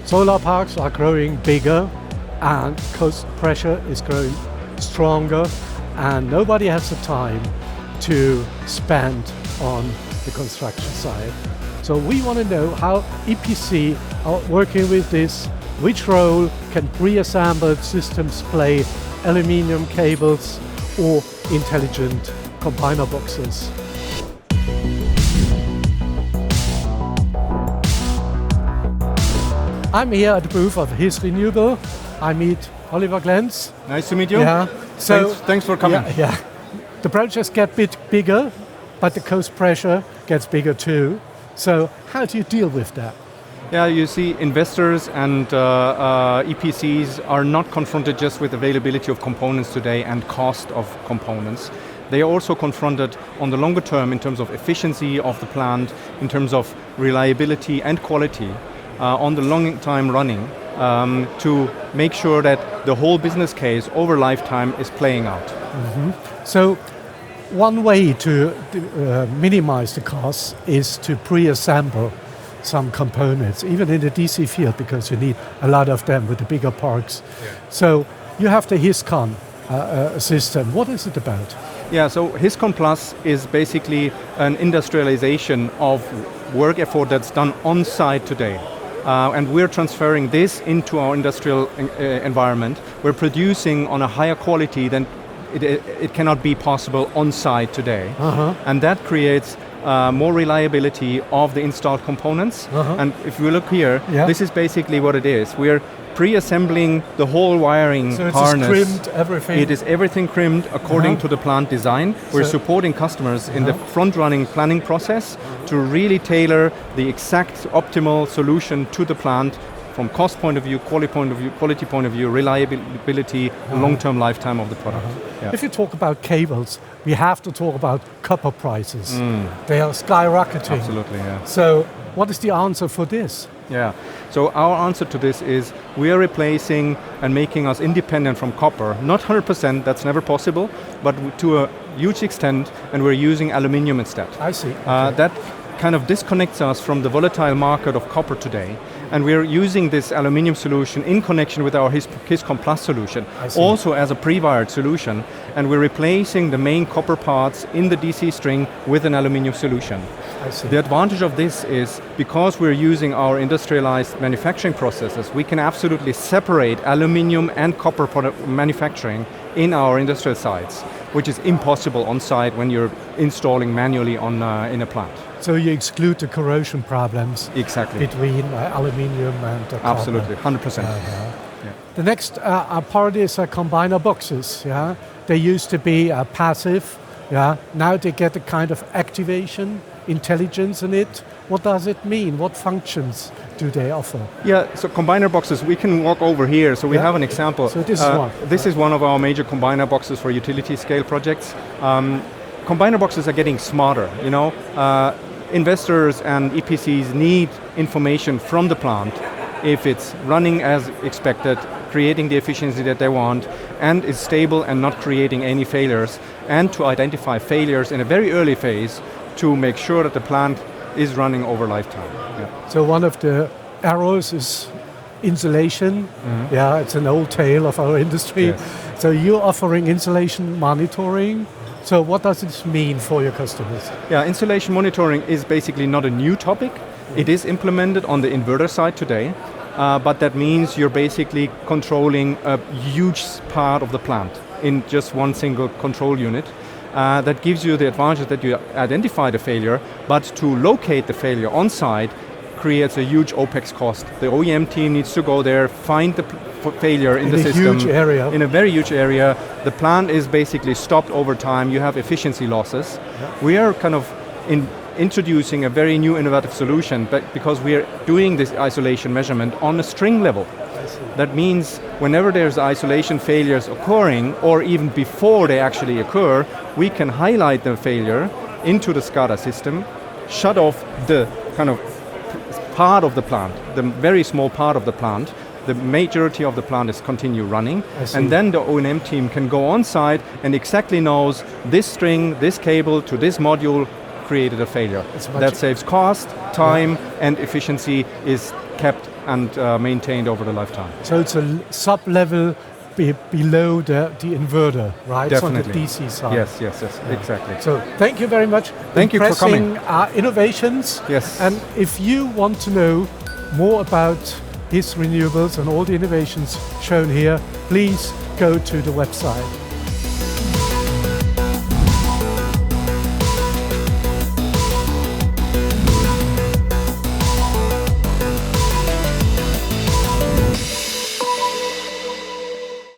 Solar parks are growing bigger and coast pressure is growing stronger, and nobody has the time to spend on the construction side. So we want to know how EPC are working with this, which role can pre-assembled systems play, aluminium cables or intelligent combiner boxes. I'm here at the booth of His Renewable. I meet Oliver Glantz. Nice to meet you. Yeah. So thanks for coming. Yeah. The projects get a bit bigger, but the coast pressure gets bigger too. So how do you deal with that? Yeah, you see, investors and EPCs are not confronted just with availability of components today and cost of components. They are also confronted on the longer term in terms of efficiency of the plant, in terms of reliability and quality on the long time running to make sure that the whole business case over lifetime is playing out. Mm-hmm. So one way to minimize the costs is to pre-assemble some components, even in the DC field, because you need a lot of them with the bigger parks. Yeah. So you have the HISCON system. What is it about? Yeah, so HISCON Plus is basically an industrialization of work effort that's done on site today. And we're transferring this into our industrial environment. We're producing on a higher quality than it cannot be possible on site today. Uh-huh. And that creates more reliability of the installed components. Uh-huh. And if we look here, this is basically what it is. We're pre-assembling the whole wiring harness. So it's crimped, everything? It is everything crimped according to the plant design. We're supporting customers in the front-running planning process to really tailor the exact optimal solution to the plant from cost point of view, quality point of view, reliability, long-term lifetime of the product. Yeah. If you talk about cables, we have to talk about copper prices. They are skyrocketing. Absolutely, yeah. So what is the answer for this? Yeah, so our answer to this is we are replacing and making us independent from copper. Not 100%, that's never possible, but to a huge extent, and we're using aluminium instead. I see. That kind of disconnects us from the volatile market of copper today. And we're using this aluminium solution in connection with our HISCON Plus solution, also as a pre-wired solution. And we're replacing the main copper parts in the DC string with an aluminium solution. I see. The advantage of this is because we're using our industrialized manufacturing processes, we can absolutely separate aluminium and copper product manufacturing in our industrial sites, which is impossible on site when you're installing manually in a plant. So you exclude the corrosion problems between aluminium and copper. Absolutely, 100%. Yeah. The next part is combiner boxes. Yeah, they used to be passive. Yeah, now they get a kind of activation, intelligence in it. What does it mean? What functions do they offer? Yeah, so combiner boxes, we can walk over here. So we have an example. So this is one. This is one of our major combiner boxes for utility scale projects. Combiner boxes are getting smarter, you know. Investors and EPCs need information from the plant if it's running as expected, creating the efficiency that they want, and is stable and not creating any failures, and to identify failures in a very early phase to make sure that the plant is running over lifetime. Yeah. So one of the arrows is insulation. Mm-hmm. Yeah, it's an old tale of our industry. Yes. So you're offering insulation monitoring. So what does this mean for your customers? Yeah, insulation monitoring is basically not a new topic. It is implemented on the inverter side today, but that means you're basically controlling a huge part of the plant in just one single control unit. That gives you the advantage that you identify the failure, but to locate the failure on site creates a huge OPEX cost. The OEM team needs to go there, find the failure in the system. In a huge area. In a very huge area. The plant is basically stopped over time. You have efficiency losses. Yeah. We are kind of introducing a very new innovative solution, but because we are doing this isolation measurement on a string level. That means whenever there's isolation failures occurring, or even before they actually occur, we can highlight the failure into the SCADA system, shut off the kind of part of the plant, the very small part of the plant. The majority of the plant is continue running, and then the O&M team can go on site and exactly knows this string, this cable to this module created a failure. That saves cost, time, and efficiency is kept and maintained over the lifetime. So it's a sub-level below the inverter, right? Definitely. So the DC side. Yes, exactly. So thank you very much. Thank you for coming. Impressing innovations. Yes. And if you want to know more about his renewables and all the innovations shown here, please go to the website.